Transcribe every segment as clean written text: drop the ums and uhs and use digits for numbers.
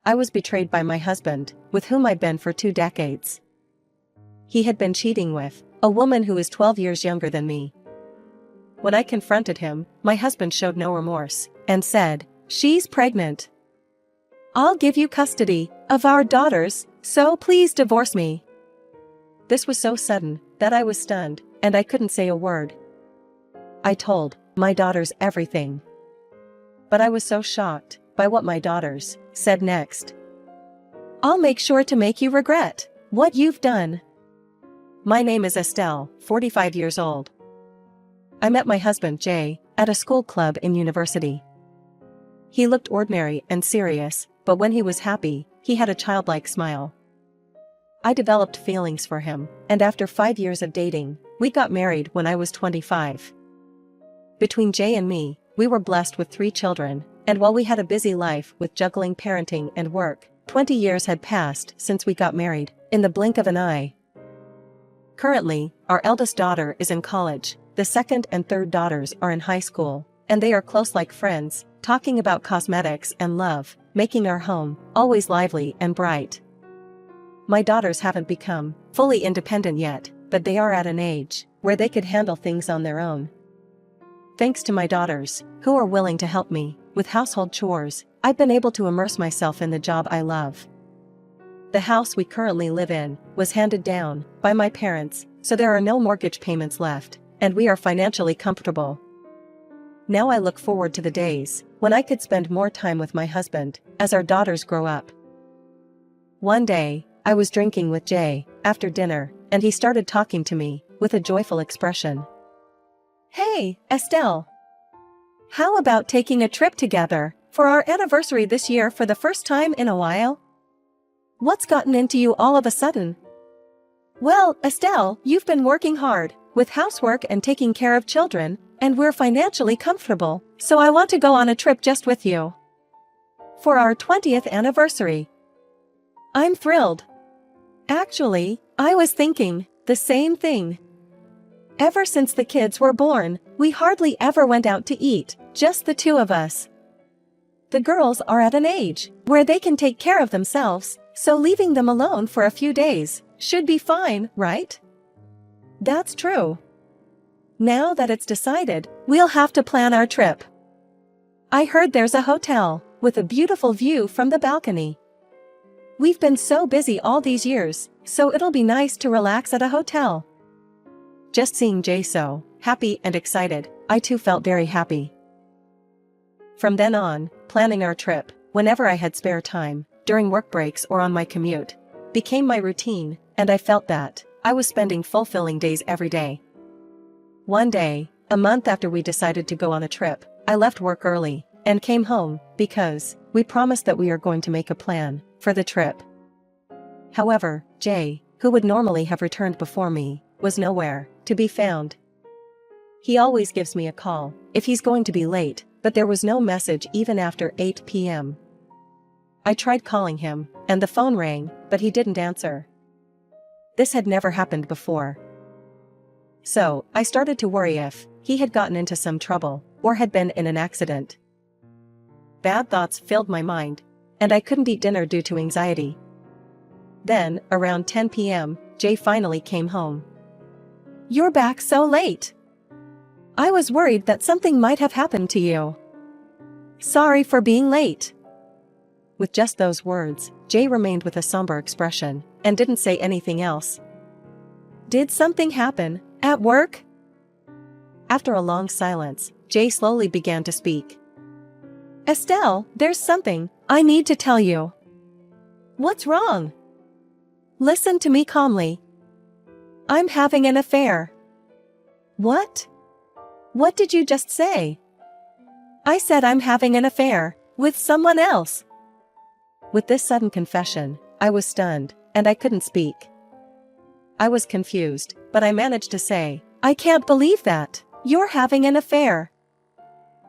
I was betrayed by my husband, with whom I'd been for 2 decades. He had been cheating with a woman who is 12 years younger than me. When I confronted him, my husband showed no remorse and said, "She's pregnant. I'll give you custody of our daughters, so please divorce me." This was so sudden that I was stunned, and I couldn't say a word. I told my daughters everything. But I was so shocked by what my daughters said next. "I'll make sure to make you regret what you've done." My name is Estelle, 45 years old. I met my husband Jay at a school club in university. He looked ordinary and serious, but when he was happy, he had a childlike smile. I developed feelings for him, and after 5 years of dating, we got married when I was 25. Between Jay and me, we were blessed with 3 children, and while we had a busy life with juggling parenting and work, 20 years had passed since we got married, in the blink of an eye. Currently, our eldest daughter is in college, the second and third daughters are in high school, and they are close like friends, talking about cosmetics and love, making our home always lively and bright. My daughters haven't become fully independent yet, but they are at an age where they could handle things on their own. Thanks to my daughters, who are willing to help me with household chores, I've been able to immerse myself in the job I love. The house we currently live in was handed down by my parents, so there are no mortgage payments left, and we are financially comfortable. Now I look forward to the days when I could spend more time with my husband as our daughters grow up. One day, I was drinking with Jay after dinner, and he started talking to me with a joyful expression. "Hey, Estelle. How about taking a trip together for our anniversary this year for the first time in a while? What's gotten into you all of a sudden?" "Well, Estelle, you've been working hard with housework and taking care of children, and we're financially comfortable, so I want to go on a trip just with you. For our 20th anniversary." "I'm thrilled. Actually, I was thinking the same thing. Ever since the kids were born, we hardly ever went out to eat, just the 2 of us. The girls are at an age where they can take care of themselves, so leaving them alone for a few days should be fine, right?" "That's true. Now that it's decided, we'll have to plan our trip. I heard there's a hotel with a beautiful view from the balcony. We've been so busy all these years, so it'll be nice to relax at a hotel." Just seeing Jay so happy and excited, I too felt very happy. From then on, planning our trip, whenever I had spare time, during work breaks or on my commute, became my routine, and I felt that I was spending fulfilling days every day. One day, a month after we decided to go on a trip, I left work early and came home because we promised that we are going to make a plan for the trip. However, Jay, who would normally have returned before me, was nowhere to be found. He always gives me a call if he's going to be late, but there was no message even after 8 p.m. I tried calling him, and the phone rang, but he didn't answer. This had never happened before. So, I started to worry if he had gotten into some trouble or had been in an accident. Bad thoughts filled my mind, and I couldn't eat dinner due to anxiety. Then, around 10 p.m., Jay finally came home. "You're back so late. I was worried that something might have happened to you. Sorry for being late." With just those words, Jay remained with a somber expression and didn't say anything else. "Did something happen at work?" After a long silence, Jay slowly began to speak. "Estelle, there's something I need to tell you." "What's wrong?" "Listen to me calmly. I'm having an affair." "What? What did you just say?" "I said I'm having an affair with someone else." With this sudden confession, I was stunned, and I couldn't speak. I was confused, but I managed to say, "I can't believe that. You're having an affair."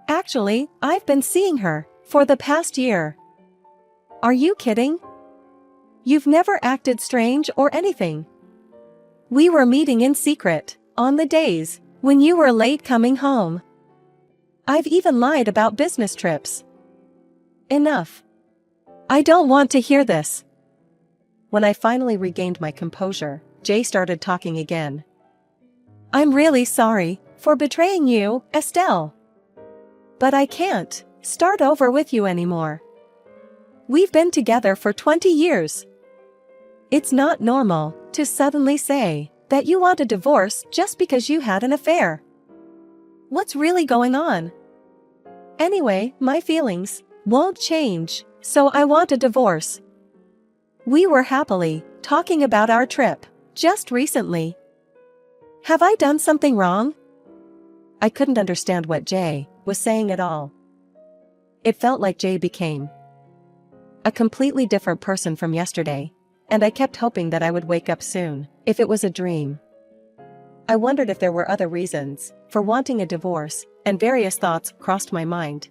"Actually, I've been seeing her for the past year." "Are you kidding? You've never acted strange or anything." "We were meeting in secret on the days when you were late coming home. I've even lied about business trips." "Enough. I don't want to hear this. When I finally regained my composure, Jay started talking again. I'm really sorry for betraying you, Estelle. But I can't start over with you anymore. We've been together for 20 years. It's not normal to suddenly say that you want a divorce just because you had an affair. What's really going on? Anyway, my feelings won't change, so I want a divorce. We were happily talking about our trip just recently. Have I done something wrong? I couldn't understand what Jay was saying at all. It felt like Jay became a completely different person from yesterday, and I kept hoping that I would wake up soon, if it was a dream. I wondered if there were other reasons for wanting a divorce, and various thoughts crossed my mind.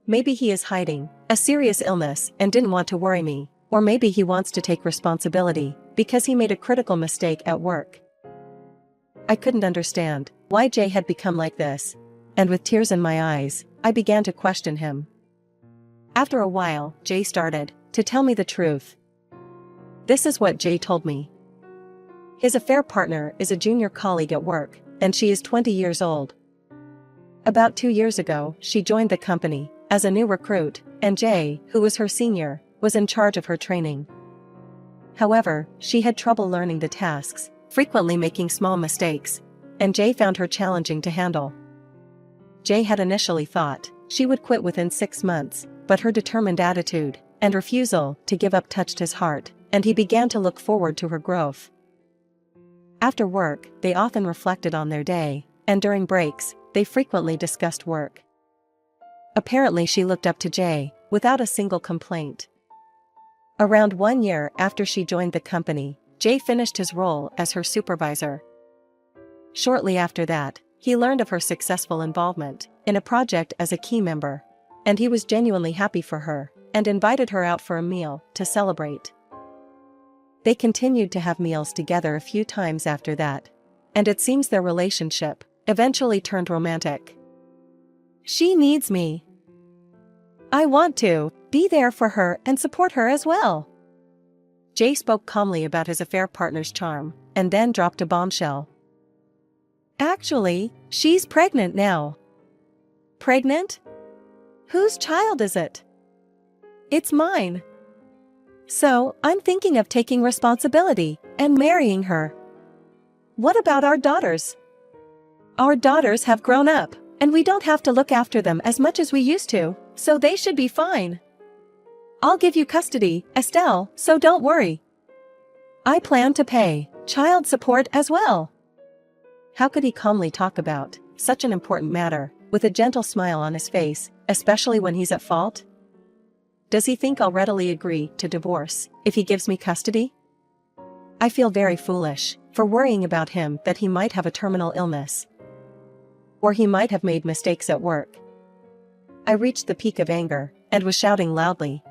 Maybe he is hiding a serious illness and didn't want to worry me, or maybe he wants to take responsibility because he made a critical mistake at work. I couldn't understand why Jay had become like this, and with tears in my eyes, I began to question him. After a while, Jay started to tell me the truth. This is what Jay told me. His affair partner is a junior colleague at work, and she is 20 years old. About 2 years ago, she joined the company as a new recruit, and Jay, who was her senior, was in charge of her training. However, she had trouble learning the tasks, frequently making small mistakes, and Jay found her challenging to handle. Jay had initially thought she would quit within 6 months, but her determined attitude and refusal to give up touched his heart, and he began to look forward to her growth. After work, they often reflected on their day, and during breaks, they frequently discussed work. Apparently she looked up to Jay, without a single complaint. Around 1 year after she joined the company, Jay finished his role as her supervisor. Shortly after that, he learned of her successful involvement in a project as a key member, and he was genuinely happy for her, and invited her out for a meal to celebrate. They continued to have meals together a few times after that, and it seems their relationship eventually turned romantic. She needs me. I want to be there for her and support her as well. Jay spoke calmly about his affair partner's charm, and then dropped a bombshell. Actually, she's pregnant now. Pregnant? Whose child is it? It's mine. So, I'm thinking of taking responsibility and marrying her. What about our daughters? Our daughters have grown up, and we don't have to look after them as much as we used to, so they should be fine. I'll give you custody, Estelle, so don't worry. I plan to pay child support as well. How could he calmly talk about such an important matter, with a gentle smile on his face, especially when he's at fault? Does he think I'll readily agree to divorce if he gives me custody? I feel very foolish for worrying about him, that he might have a terminal illness, or he might have made mistakes at work. I reached the peak of anger and was shouting loudly.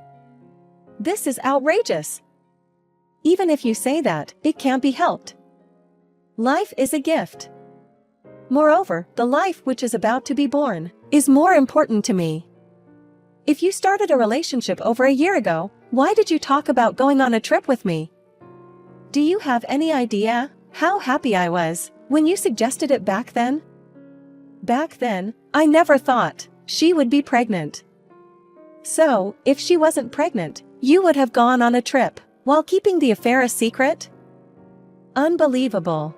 This is outrageous! Even if you say that, it can't be helped. Life is a gift. Moreover, the life which is about to be born is more important to me. If you started a relationship over a year ago, why did you talk about going on a trip with me? Do you have any idea how happy I was when you suggested it back then? Back then, I never thought she would be pregnant. So, if she wasn't pregnant, you would have gone on a trip while keeping the affair a secret? Unbelievable.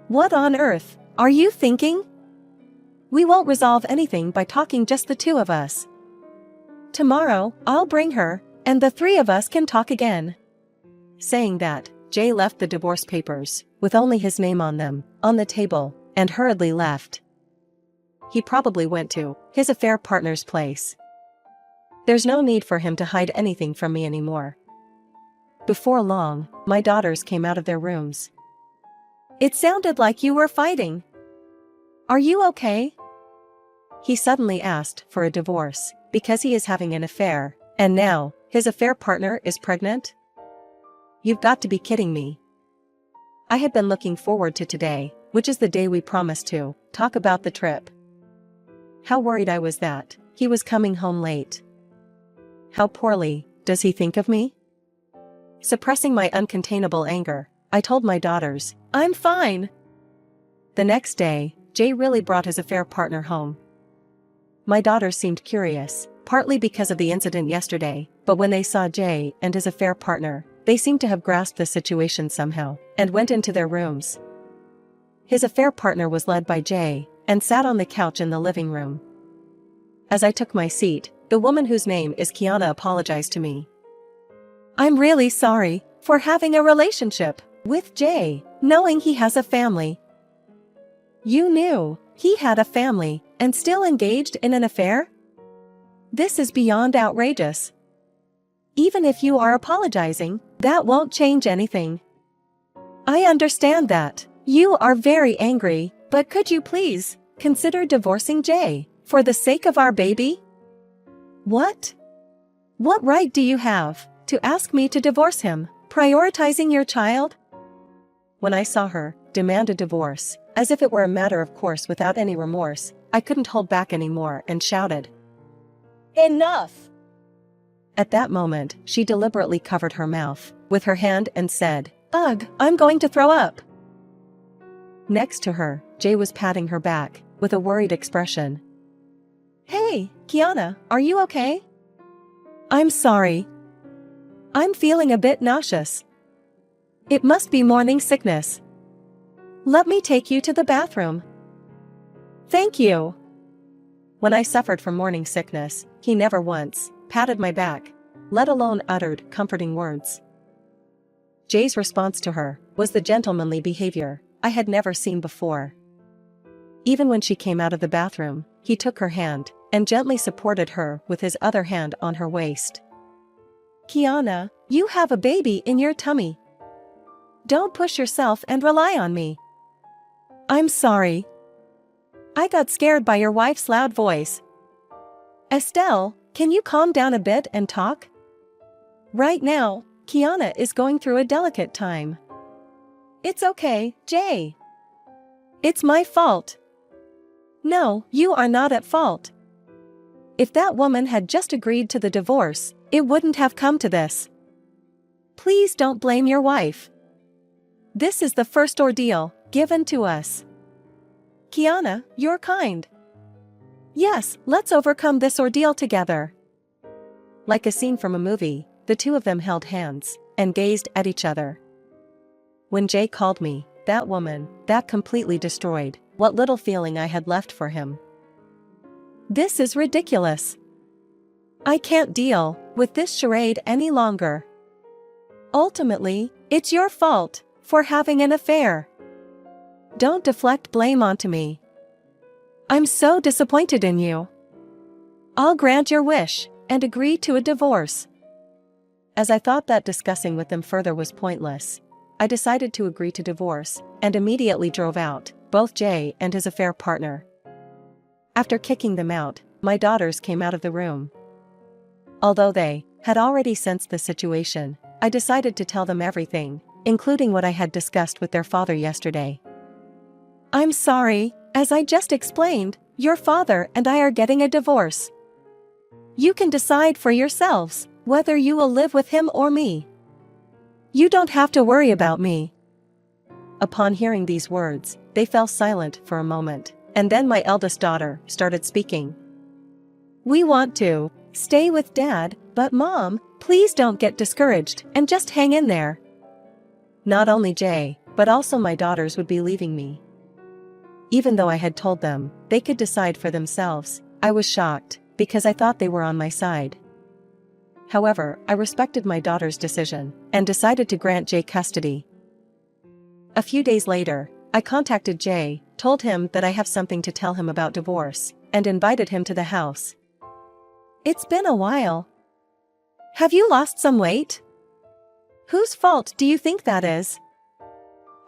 What on earth are you thinking? We won't resolve anything by talking just the two of us. Tomorrow, I'll bring her, and the three of us can talk again. Saying that, Jay left the divorce papers, with only his name on them, on the table, and hurriedly left. He probably went to his affair partner's place. There's no need for him to hide anything from me anymore. Before long, my daughters came out of their rooms. It sounded like you were fighting. Are you okay? He suddenly asked for a divorce because he is having an affair, and now his affair partner is pregnant? You've got to be kidding me. I had been looking forward to today, which is the day we promised to talk about the trip. How worried I was that he was coming home late. How poorly does he think of me? Suppressing my uncontainable anger, I told my daughters, "I'm fine." The next day, Jay really brought his affair partner home. My daughters seemed curious, partly because of the incident yesterday, but when they saw Jay and his affair partner, they seemed to have grasped the situation somehow, and went into their rooms. His affair partner was led by Jay, and sat on the couch in the living room. As I took my seat, the woman whose name is Kiana apologized to me. "I'm really sorry for having a relationship with Jay, knowing he has a family." "You knew he had a family and still engaged in an affair? This is beyond outrageous. Even if you are apologizing, that won't change anything. I understand that you are very angry, but could you please consider divorcing Jay for the sake of our baby?" "What? What right do you have to ask me to divorce him, prioritizing your child?" When I saw her demand a divorce, as if it were a matter of course without any remorse, I couldn't hold back anymore and shouted, "Enough!" At that moment, she deliberately covered her mouth with her hand and said, "Ugh, I'm going to throw up." Next to her, Jay was patting her back with a worried expression. "Hey, Kiana, are you okay?" "I'm sorry. I'm feeling a bit nauseous. It must be morning sickness. Let me take you to the bathroom." "Thank you." When I suffered from morning sickness, he never once patted my back, let alone uttered comforting words. Jay's response to her was the gentlemanly behavior I had never seen before. Even when she came out of the bathroom, he took her hand and gently supported her with his other hand on her waist. "Kiana, you have a baby in your tummy. Don't push yourself and rely on me." "I'm sorry. I got scared by your wife's loud voice. Estelle, can you calm down a bit and talk? Right now, Kiana is going through a delicate time." "It's okay, Jay. It's my fault." "No, you are not at fault. If that woman had just agreed to the divorce, it wouldn't have come to this. Please don't blame your wife. This is the first ordeal given to us. Kiana, you're kind. Yes, let's overcome this ordeal together." Like a scene from a movie, the two of them held hands and gazed at each other. When Jay called me that woman, that completely destroyed what little feeling I had left for him. This is ridiculous. I can't deal with this charade any longer. Ultimately, it's your fault for having an affair. Don't deflect blame onto me. I'm so disappointed in you. I'll grant your wish and agree to a divorce." As I thought that discussing with them further was pointless, I decided to agree to divorce and immediately drove out both Jay and his affair partner. After kicking them out, my daughters came out of the room. Although they had already sensed the situation, I decided to tell them everything, including what I had discussed with their father yesterday. "I'm sorry, as I just explained, your father and I are getting a divorce. You can decide for yourselves whether you will live with him or me. You don't have to worry about me." Upon hearing these words, they fell silent for a moment, and then my eldest daughter started speaking. "We want to stay with Dad, but Mom, please don't get discouraged and just hang in there." Not only Jay, but also my daughters would be leaving me. Even though I had told them they could decide for themselves, I was shocked because I thought they were on my side. However, I respected my daughter's decision and decided to grant Jay custody. A few days later, I contacted Jay, told him that I have something to tell him about divorce, and invited him to the house. "It's been a while. Have you lost some weight? Whose fault do you think that is?"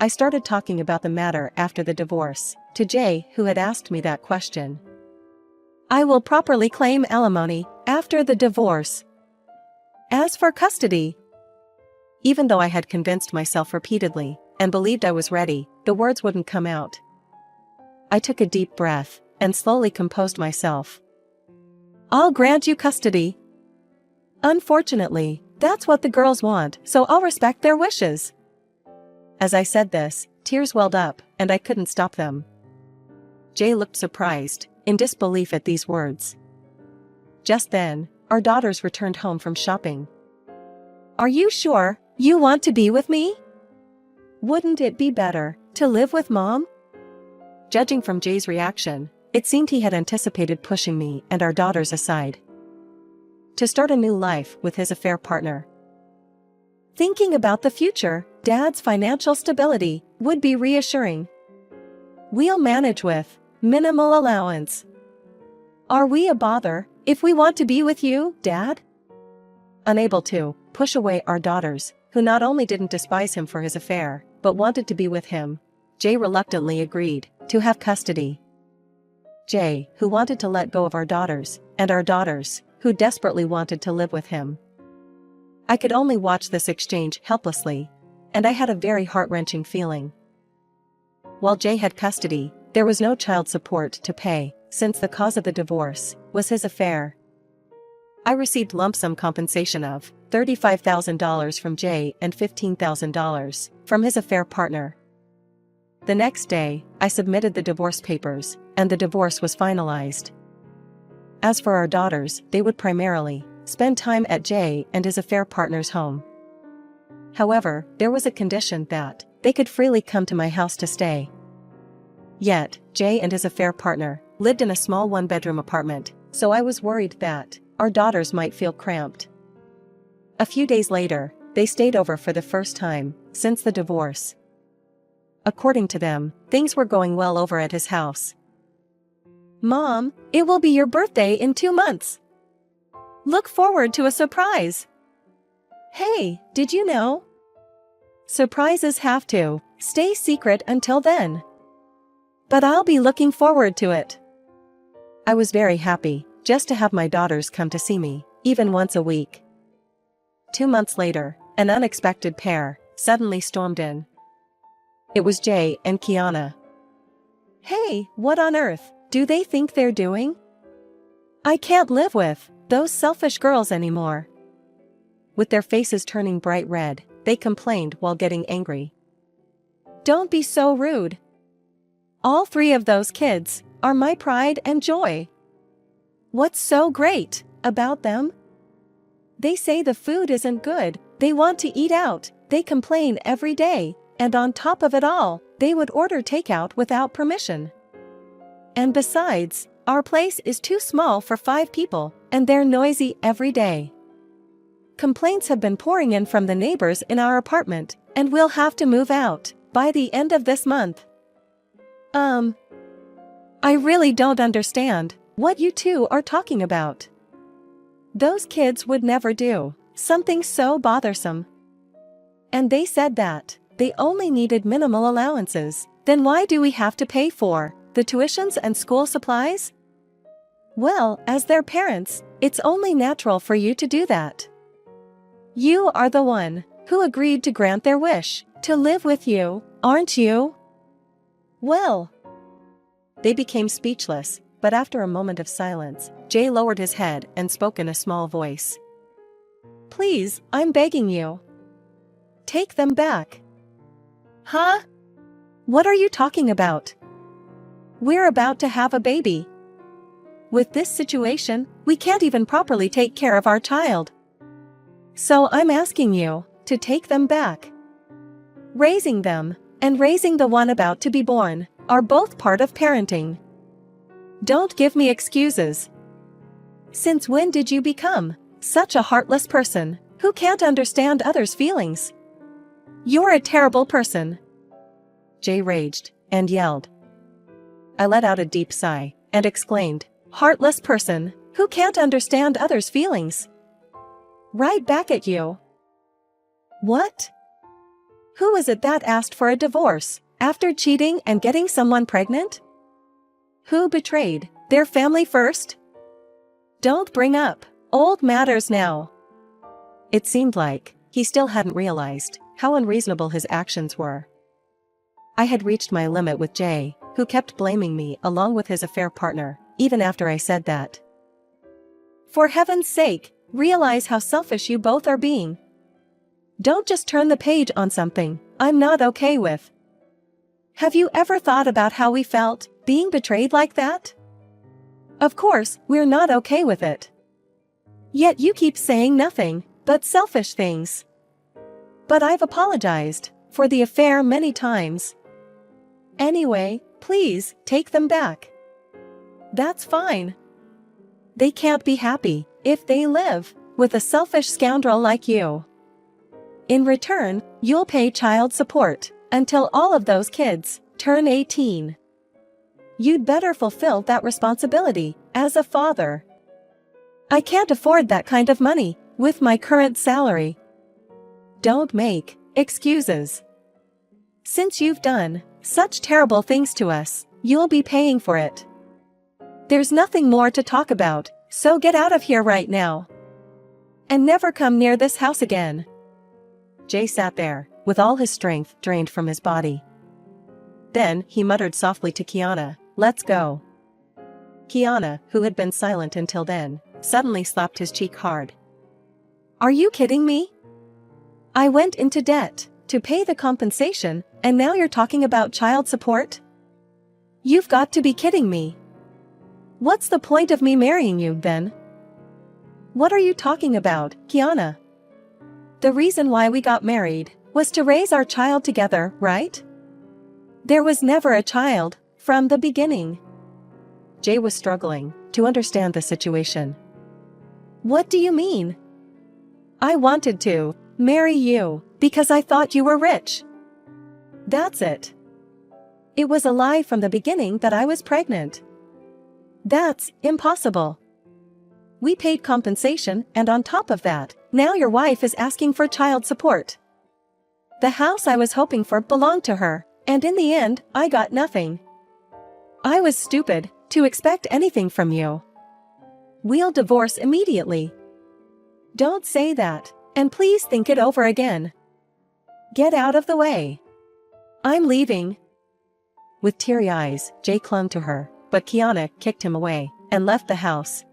I started talking about the matter after the divorce to Jay, who had asked me that question. "I will properly claim alimony after the divorce. As for custody..." Even though I had convinced myself repeatedly and believed I was ready, the words wouldn't come out. I took a deep breath and slowly composed myself. "I'll grant you custody. Unfortunately, that's what the girls want, so I'll respect their wishes." As I said this, tears welled up, and I couldn't stop them. Jay looked surprised, in disbelief at these words. Just then, our daughters returned home from shopping. "Are you sure you want to be with me? Wouldn't it be better to live with Mom?" Judging from Jay's reaction, it seemed he had anticipated pushing me and our daughters aside to start a new life with his affair partner. Thinking about the future, Dad's financial stability would be reassuring. "We'll manage with minimal allowance. Are we a bother if we want to be with you, Dad?" Unable to push away our daughters, who not only didn't despise him for his affair, but wanted to be with him, Jay reluctantly agreed to have custody. Jay, who wanted to let go of our daughters, and our daughters, who desperately wanted to live with him. I could only watch this exchange helplessly, and I had a very heart-wrenching feeling. While Jay had custody, there was no child support to pay, since the cause of the divorce was his affair. I received lump sum compensation of $35,000 from Jay and $15,000 from his affair partner. The next day, I submitted the divorce papers, and the divorce was finalized. As for our daughters, they would primarily spend time at Jay and his affair partner's home. However, there was a condition that they could freely come to my house to stay. Yet, Jay and his affair partner lived in a small one-bedroom apartment, so I was worried that our daughters might feel cramped. A few days later, they stayed over for the first time since the divorce. According to them, things were going well over at his house. "Mom, it will be your birthday in 2 months. Look forward to a surprise." "Hey, did you know? Surprises have to stay secret until then. But I'll be looking forward to it." I was very happy just to have my daughters come to see me, even once a week. 2 months later, an unexpected pair suddenly stormed in. It was Jay and Kiana. "Hey, what on earth do they think they're doing? I can't live with those selfish girls anymore." With their faces turning bright red, they complained while getting angry. "Don't be so rude. All 3 of those kids are my pride and joy. What's so great about them? They say the food isn't good, they want to eat out, they complain every day, and on top of it all, they would order takeout without permission. And besides, our place is too small for 5 people, and they're noisy every day. Complaints have been pouring in from the neighbors in our apartment, and we'll have to move out by the end of this month. I really don't understand what you two are talking about. Those kids would never do something so bothersome. And they said that they only needed minimal allowances. Then why do we have to pay for the tuitions and school supplies? Well, as their parents, it's only natural for you to do that. You are the one who agreed to grant their wish to live with you, aren't you?" Well. They became speechless, but after a moment of silence, Jay lowered his head and spoke in a small voice. "Please, I'm begging you. Take them back." "Huh? What are you talking about? We're about to have a baby. With this situation, we can't even properly take care of our child. So I'm asking you to take them back. Raising them, and raising the one about to be born, are both part of parenting. Don't give me excuses. Since when did you become such a heartless person who can't understand others' feelings? You're a terrible person." Jay raged and yelled. I let out a deep sigh and exclaimed, "Heartless person who can't understand others' feelings. Right back at you. What? Who is it that asked for a divorce after cheating and getting someone pregnant? Who betrayed their family first? Don't bring up old matters now." It seemed like he still hadn't realized how unreasonable his actions were. I had reached my limit with Jay, who kept blaming me along with his affair partner, even after I said that. "For heaven's sake, Realize how selfish you both are being. Don't just turn the page on something I'm not okay with. Have you ever thought about how we felt, being betrayed like that? Of course, we're not okay with it. Yet you keep saying nothing but selfish things. But I've apologized for the affair many times. Anyway, please take them back. That's fine. They can't be happy if they live with a selfish scoundrel like you. In return, you'll pay child support until all of those kids turn 18. You'd better fulfill that responsibility as a father. I can't afford that kind of money with my current salary. Don't make excuses. Since you've done such terrible things to us, you'll be paying for it. There's nothing more to talk about, so get out of here right now. And never come near this house again. Jay sat there, with all his strength drained from his body. Then he muttered softly to Kiana, "Let's go." Kiana, who had been silent until then, suddenly slapped his cheek hard. Are you kidding me? I went into debt to pay the compensation, and now you're talking about child support? You've got to be kidding me. What's the point of me marrying you, then? What are you talking about, Kiana? The reason why we got married was to raise our child together, right? There was never a child from the beginning. Jay was struggling to understand the situation. What do you mean? I wanted to marry you because I thought you were rich. That's it. It was a lie from the beginning that I was pregnant. That's impossible. We paid compensation, and on top of that, now your wife is asking for child support. The house I was hoping for belonged to her, and in the end, I got nothing. I was stupid to expect anything from you. We'll divorce immediately. Don't say that, and please think it over again. Get out of the way. I'm leaving. With teary eyes, Jay clung to her, but Kiana kicked him away and left the house.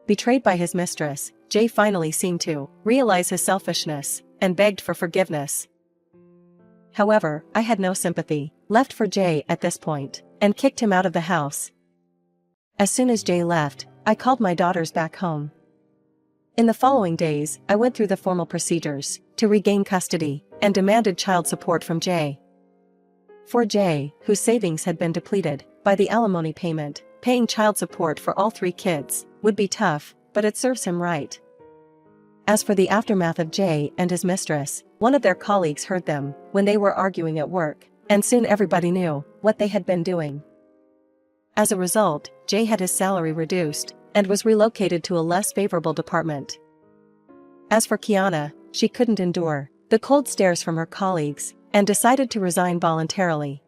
Betrayed by his mistress, Jay finally seemed to realize his selfishness and begged for forgiveness. However, I had no sympathy left for Jay at this point and kicked him out of the house. As soon as Jay left, I called my daughters back home. In the following days, I went through the formal procedures to regain custody and demanded child support from Jay. For Jay, whose savings had been depleted by the alimony payment, paying child support for all 3 kids would be tough, but it serves him right. As for the aftermath of Jay and his mistress, one of their colleagues heard them when they were arguing at work, and soon everybody knew what they had been doing. As a result, Jay had his salary reduced and was relocated to a less favorable department. As for Kiana, she couldn't endure the cold stares from her colleagues and decided to resign voluntarily.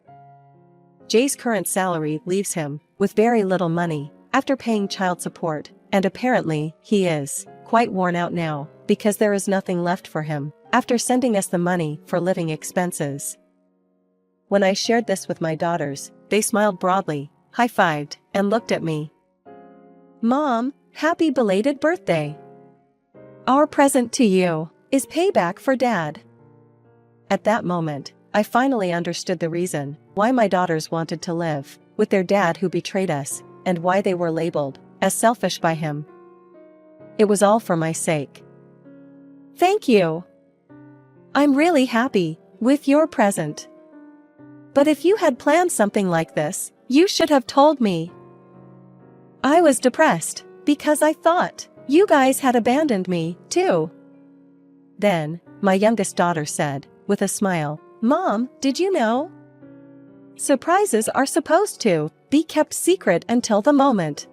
Jay's current salary leaves him with very little money after paying child support, and apparently he is quite worn out now because there is nothing left for him after sending us the money for living expenses. When I shared this with my daughters, they smiled broadly, high-fived, and looked at me. Mom, happy belated birthday. Our present to you is payback for Dad. At that moment, I finally understood the reason why my daughters wanted to live with their dad who betrayed us, and why they were labeled as selfish by him. It was all for my sake. Thank you. I'm really happy with your present. But if you had planned something like this, you should have told me. I was depressed because I thought you guys had abandoned me, too. Then, my youngest daughter said, with a smile, Mom, did you know? Surprises are supposed to be kept secret until the moment